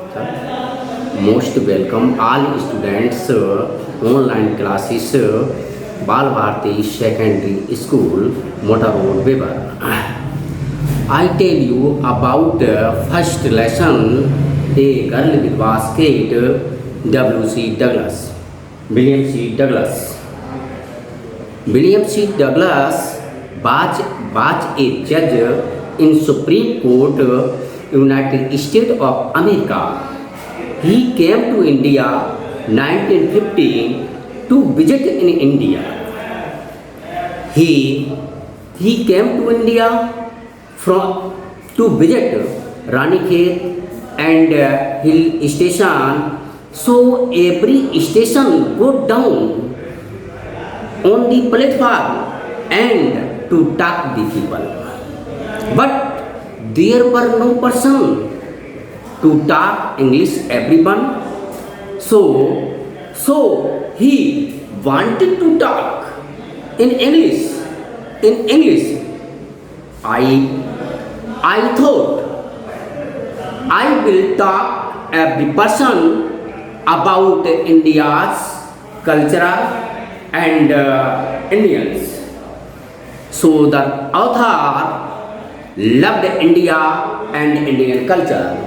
Most welcome all students online classes Bal Bharati Secondary School, Motor Road, Weber. I tell you about first lesson, A Girl with Basket, W.C. Douglas. William C. Douglas. William C. Douglas was a judge in Supreme Court, United States of America. He came to India 1915 to visit in India. He came to India to visit Ranikhet and Hill Station. So every station go down on the platform and to talk the people. But there were no person to talk English everyone. So he wanted to talk in English. I thought I will talk every person about India's culture and Indians. So the author loved India and Indian culture.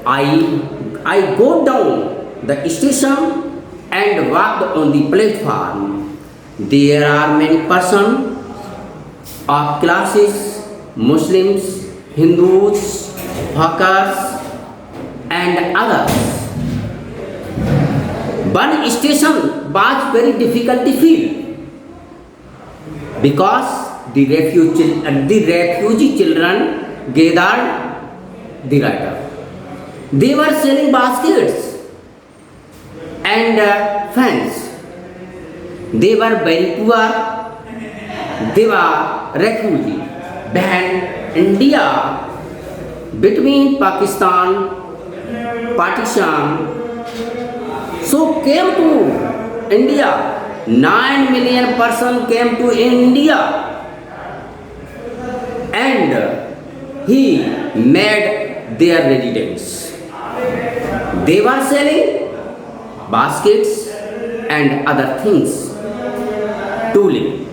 I go down the station and walked on the platform. There are many persons of classes, Muslims, Hindus, hawkers, and others. One station was very difficult to fill because the refugee children gathered the writer. They were selling baskets and fans. They were very poor. They were refugees. When India between Pakistan partition, so came to India. 9 million person came to India, and he made their residence. They were selling baskets and other things to live.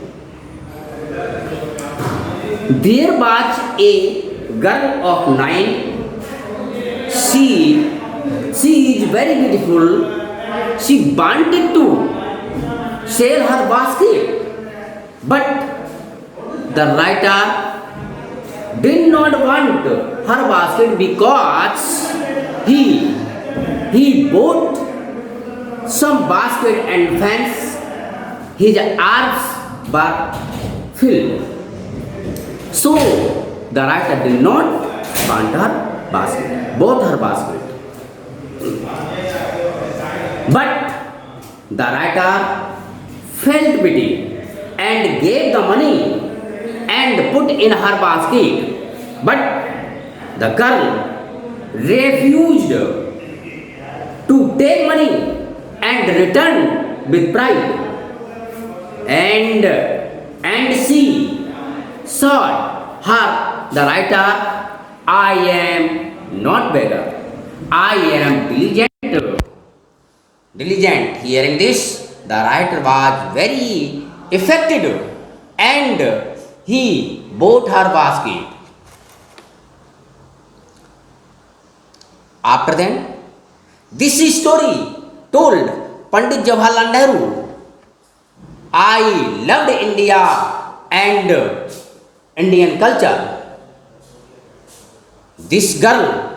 There was a girl of 9. She is very beautiful. She wanted to sell her basket, but the writer did not want her basket because he bought some basket and fans. His arms were filled. So the writer did not want her basket, bought her basket. But the writer felt pity and gave the money and put in her basket. But the girl refused to take money and return with pride. And she said the writer, I am not beggar, I am diligent. Hearing this, the writer was very affected and he bought her basket. After then, this story told Pandit Jawaharlal Nehru. I loved India and Indian culture. This girl,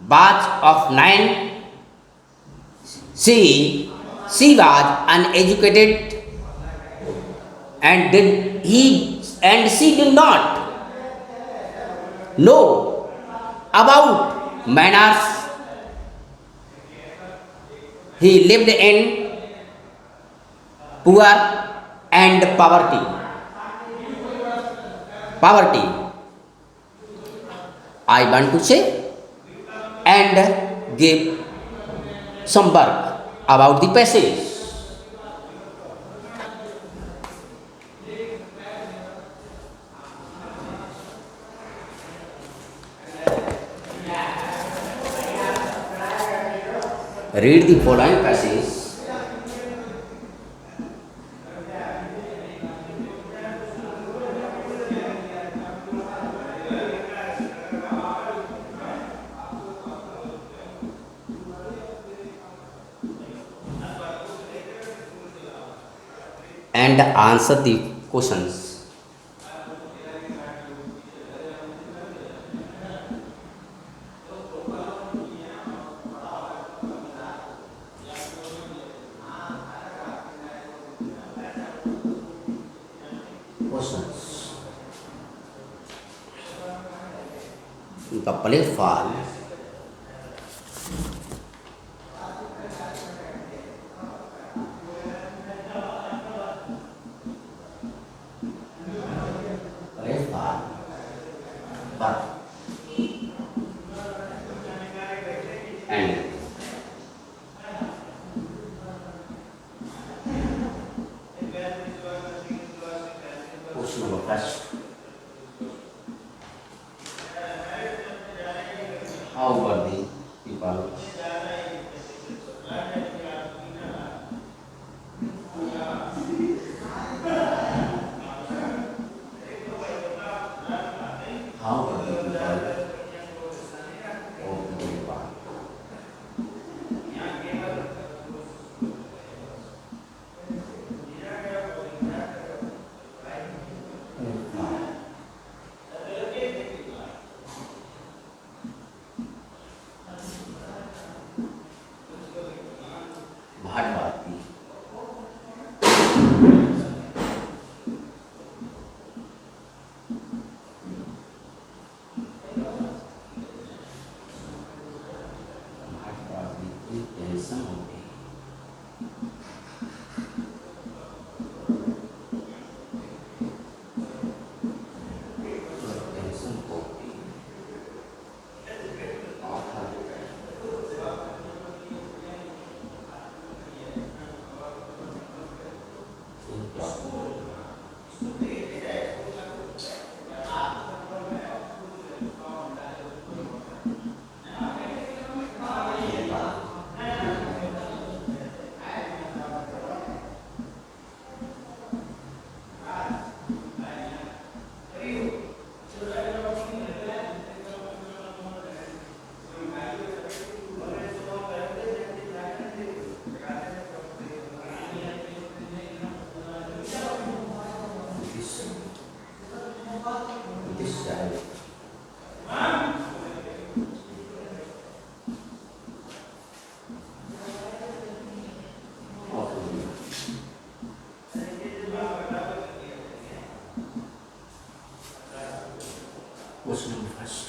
batch of 9, she was uneducated and she did not know about manners. He lived in poor and poverty. I want to say and give some work about the passage. Read the following passage. And answer the questions. Questions. The platform. Platform. But and question number first. How were the people? How were the people of the Nepal? Bhatwati. Bhatwati intention होती intention होती author this child. Question number first.